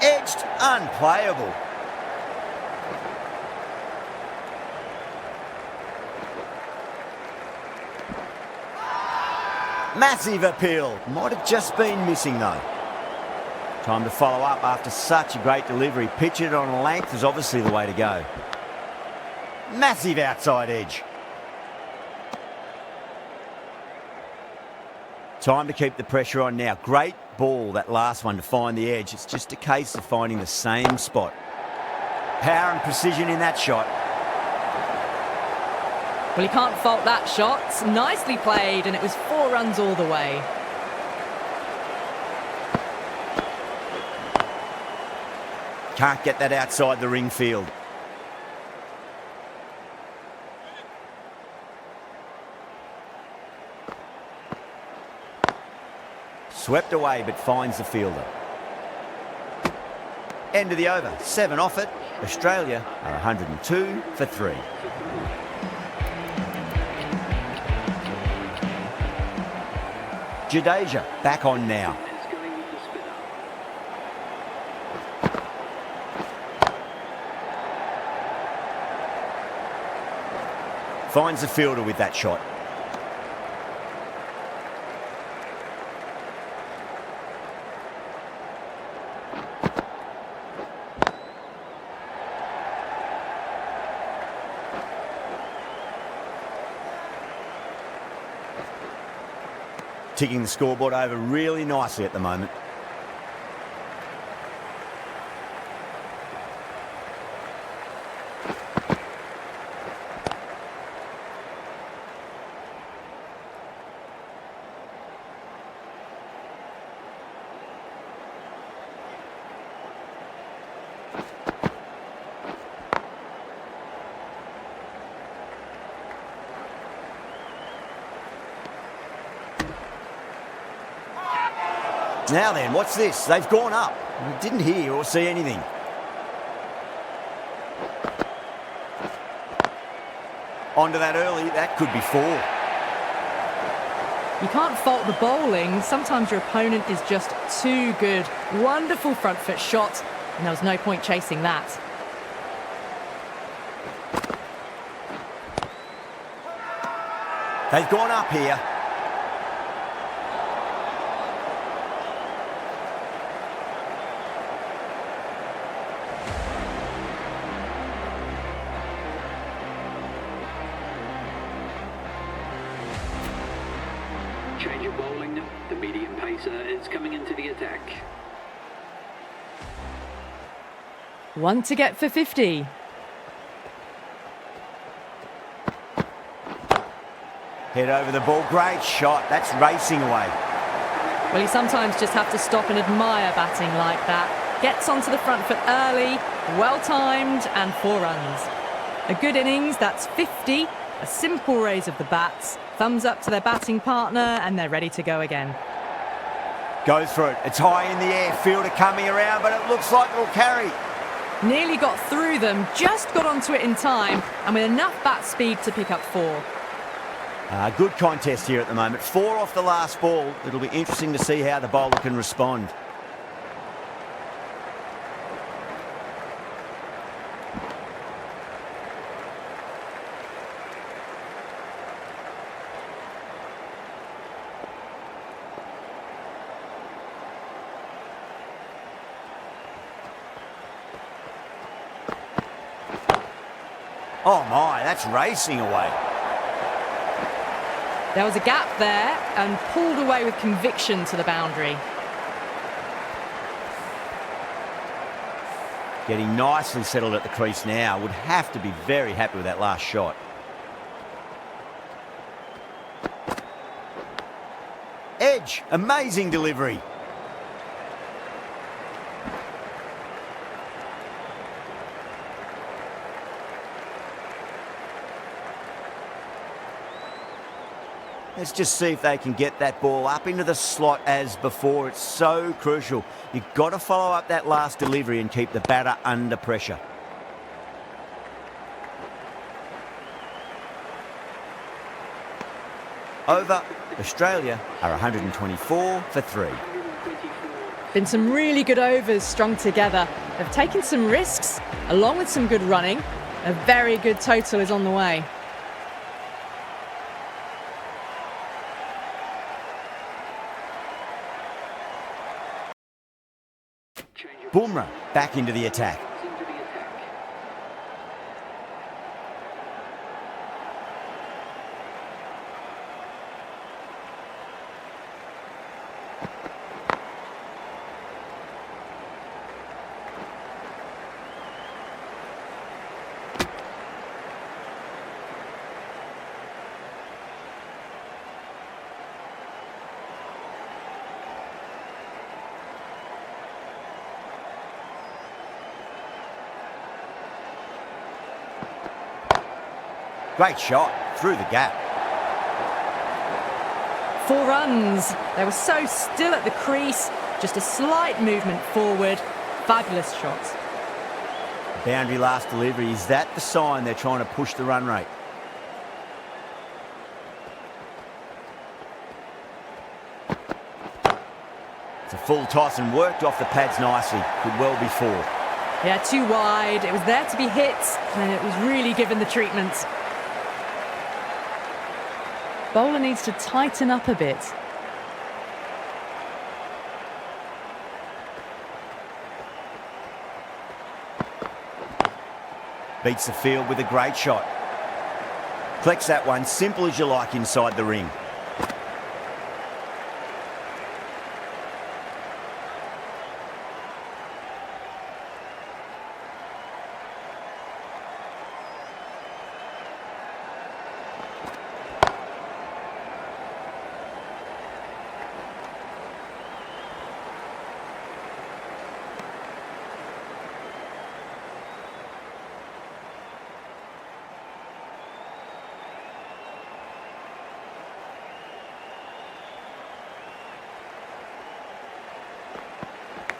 Edged, unplayable. Massive appeal. Might have just been missing though. Time to follow up after such a great delivery. Pitch it on a length is obviously the way to go. Massive outside edge. Time to keep the pressure on now. Great ball, that last one, to find the edge. It's just a case of finding the same spot. Power and precision in that shot. Well, you can't fault that shot. Nicely played, and it was 4 runs all the way. Can't get that outside the ring field. Swept away, but finds the fielder. End of the over. 7 off it. Australia are 102 for 3. Jadeja back on now. Is going with the spinner. Finds the fielder with that shot. Ticking the scoreboard over really nicely at the moment. Now then, what's this? They've gone up. We didn't hear or see anything. Onto that early, that could be 4. You can't fault the bowling. Sometimes your opponent is just too good. Wonderful front foot shot, and there was no point chasing that. They've gone up here. Change of bowling. The medium pacer is coming into the attack. 1 to get for 50. Head over the ball. Great shot. That's racing away. Well, you sometimes just have to stop and admire batting like that. Gets onto the front foot early, well-timed, and 4 runs. A good innings, that's 50. A simple raise of the bats. Thumbs up to their batting partner, and they're ready to go again. Goes for it. It's high in the air. Fielder coming around, but it looks like it'll carry. Nearly got through them, just got onto it in time, and with enough bat speed to pick up 4. Good contest here at the moment. 4 off the last ball. It'll be interesting to see how the bowler can respond. Oh my, that's racing away. There was a gap there and pulled away with conviction to the boundary. Getting nicely settled at the crease now. Would have to be very happy with that last shot. Edge, amazing delivery. Let's just see if they can get that ball up into the slot as before. It's so crucial. You've got to follow up that last delivery and keep the batter under pressure. Over, Australia are 124 for 3. Been some really good overs strung together. They've taken some risks, along with some good running. A very good total is on the way. Bumrah back into the attack. Great shot through the gap. 4 runs. They were so still at the crease. Just a slight movement forward. Fabulous shot. Boundary last delivery. Is that the sign they're trying to push the run rate? It's a full toss and worked off the pads nicely. Could well be 4. Yeah, too wide. It was there to be hit, and it was really given the treatment. Bowler needs to tighten up a bit. Beats the field with a great shot. Collects that one, simple as you like inside the ring.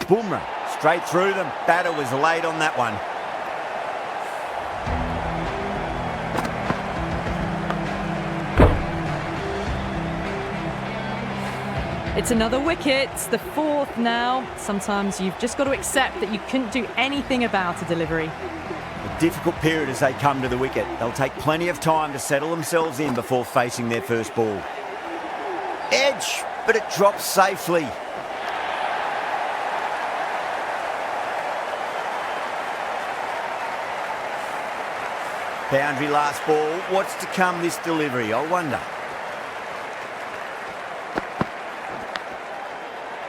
Bumrah straight through them. Batter was late on that one. It's another wicket. It's the 4th now. Sometimes you've just got to accept that you couldn't do anything about a delivery. A difficult period as they come to the wicket. They'll take plenty of time to settle themselves in before facing their first ball. Edge, but it drops safely. Boundary last ball. What's to come this delivery, I wonder.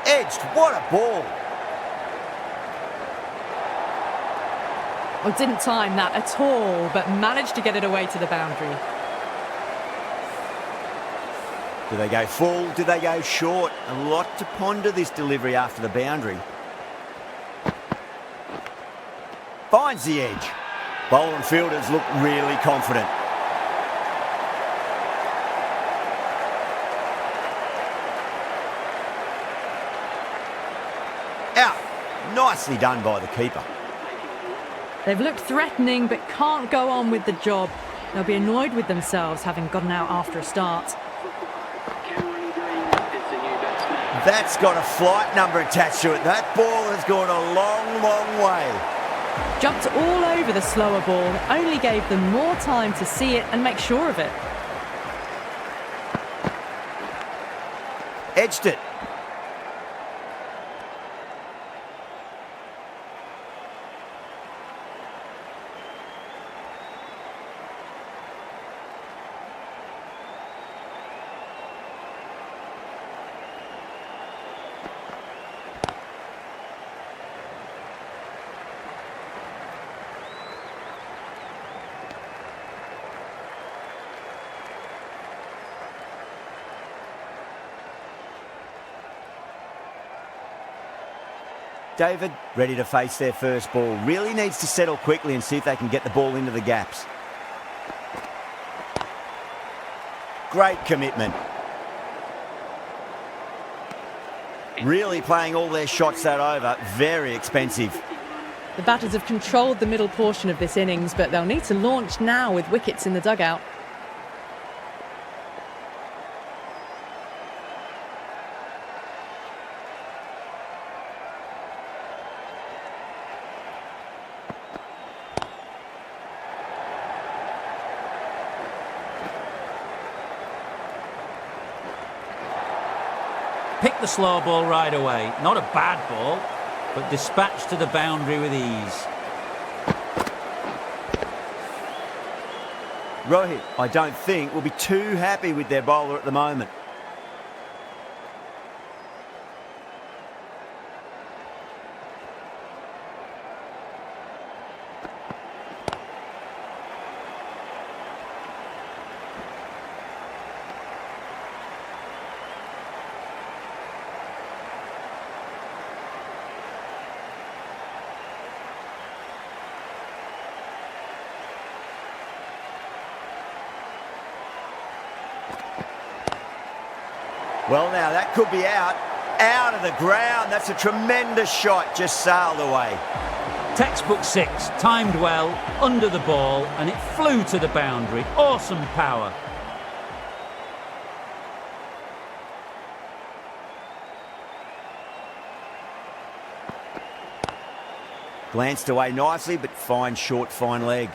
Edged, what a ball. Well, didn't time that at all, but managed to get it away to the boundary. Do they go full? Do they go short? A lot to ponder this delivery after the boundary. Finds the edge. Bowler and fielders look really confident. Out. Nicely done by the keeper. They've looked threatening but can't go on with the job. They'll be annoyed with themselves having gotten out after a start. That's got a flight number attached to it. That ball has gone a long, long way. Jumped all over the slower ball, only gave them more time to see it and make sure of it. Edged it. David, ready to face their first ball. Really needs to settle quickly and see if they can get the ball into the gaps. Great commitment. Really playing all their shots that over. Very expensive. The batters have controlled the middle portion of this innings, but they'll need to launch now with wickets in the dugout. Pick the slow ball right away. Not a bad ball, but dispatched to the boundary with ease. Rohit, I don't think, will be too happy with their bowler at the moment. Well, now that could be out of the ground. That's a tremendous shot, just sailed away. Textbook 6, timed well, under the ball, and it flew to the boundary. Awesome power. Glanced away nicely, but fine short, fine leg.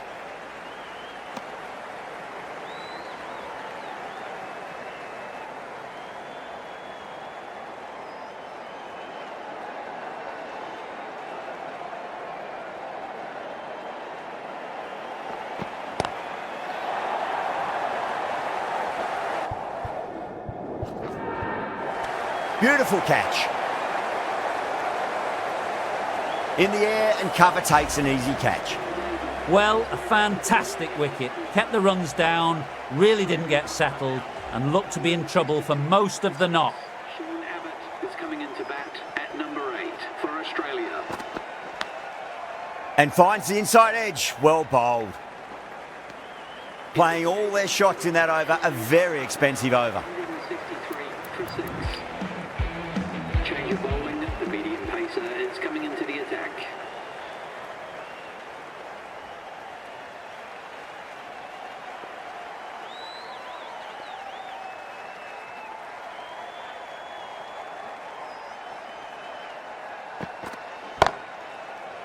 Beautiful catch. In the air and cover takes an easy catch. Well, a fantastic wicket. Kept the runs down, really didn't get settled, and looked to be in trouble for most of the knock. Sean Abbott is coming into bat at number 8 for Australia. And finds the inside edge. Well bowled. Playing all their shots in that over, a very expensive over. 163 for 6. Change of bowling, the medium pacer is coming into the attack.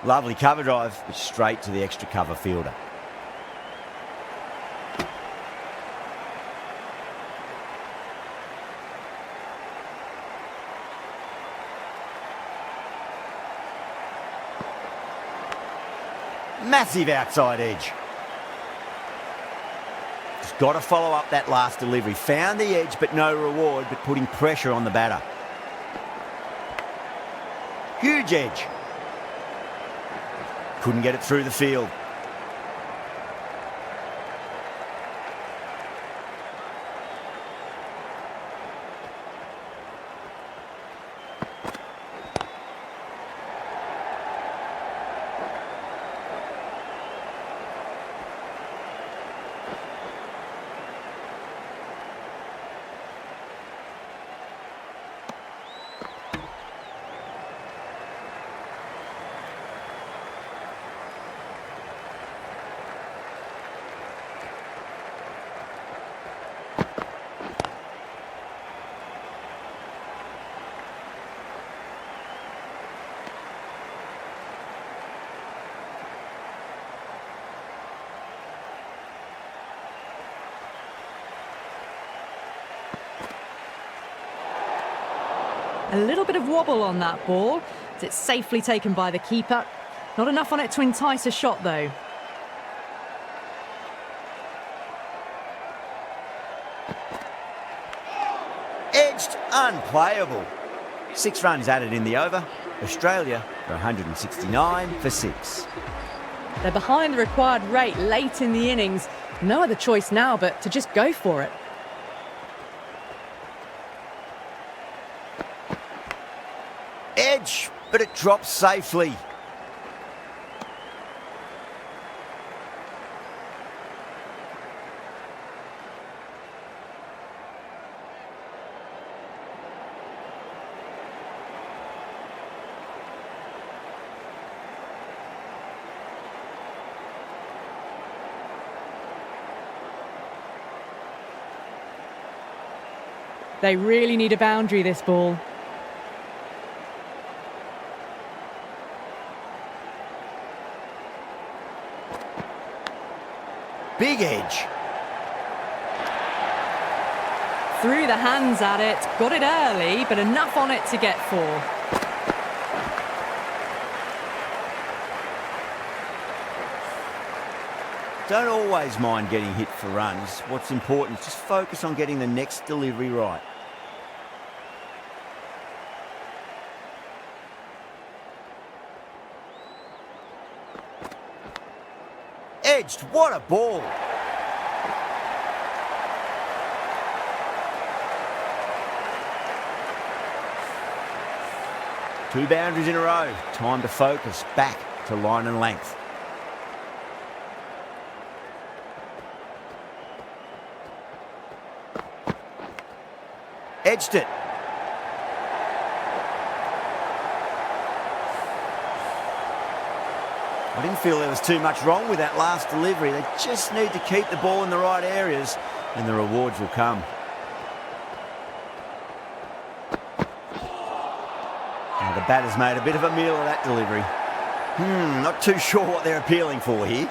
Lovely cover drive, but straight to the extra cover fielder. Massive outside edge. Just got to follow up that last delivery. Found the edge, but no reward, but putting pressure on the batter. Huge edge. Couldn't get it through the field. A little bit of wobble on that ball. It's safely taken by the keeper. Not enough on it to entice a shot, though. Edged, unplayable. 6 runs added in the over. Australia for 169 for 6. They're behind the required rate late in the innings. No other choice now but to just go for it. Edge, but it drops safely. They really need a boundary, this ball. Big edge. Threw the hands at it, got it early, but enough on it to get 4. Don't always mind getting hit for runs. What's important is just focus on getting the next delivery right. Edged, what a ball! Two boundaries in a row. Time to focus back to line and length. Edged it. I didn't feel there was too much wrong with that last delivery. They just need to keep the ball in the right areas and the rewards will come. Now the batter's made a bit of a meal of that delivery. Not too sure what they're appealing for here.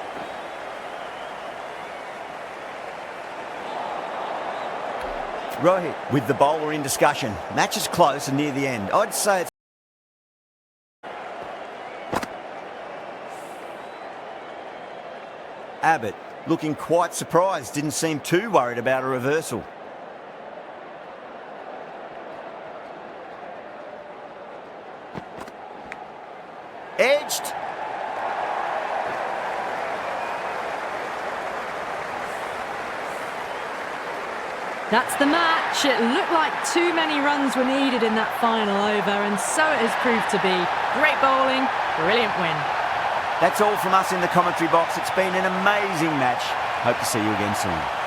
Rohit with the bowler in discussion. Match is close and near the end. I'd say it's Abbott looking quite surprised, didn't seem too worried about a reversal. Edged. That's the match. It looked like too many runs were needed in that final over, and so it has proved to be. Great bowling, brilliant win. That's all from us in the commentary box. It's been an amazing match. Hope to see you again soon.